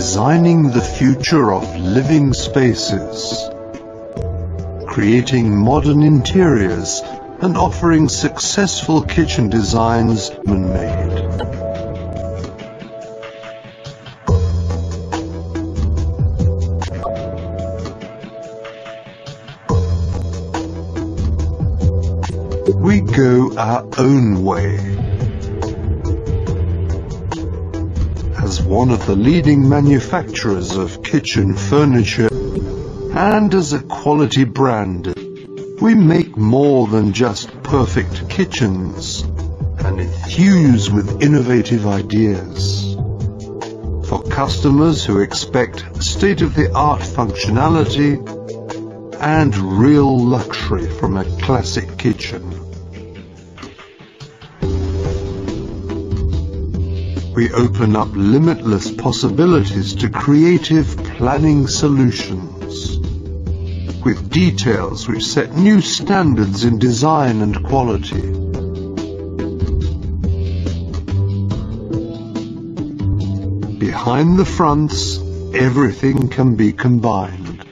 Designing the future of living spaces, creating modern interiors and offering successful kitchen designs man-made. We go our own way. As one of the leading manufacturers of kitchen furniture and as a quality brand, we make more than just perfect kitchens and infuse with innovative ideas. For customers who expect state-of-the-art functionality and real luxury from a classic kitchen. We open up limitless possibilities to creative planning solutions, with details which set new standards in design and quality. Behind the fronts, everything can be combined,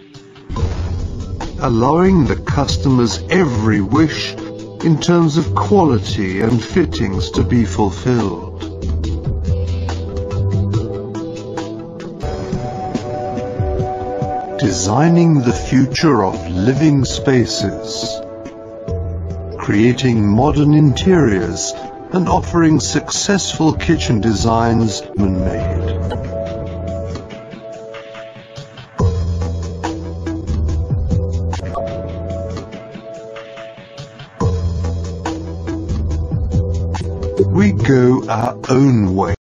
allowing the customer's every wish in terms of quality and fittings to be fulfilled. Designing the future of living spaces, creating modern interiors and offering successful kitchen designs man-made. We go our own way.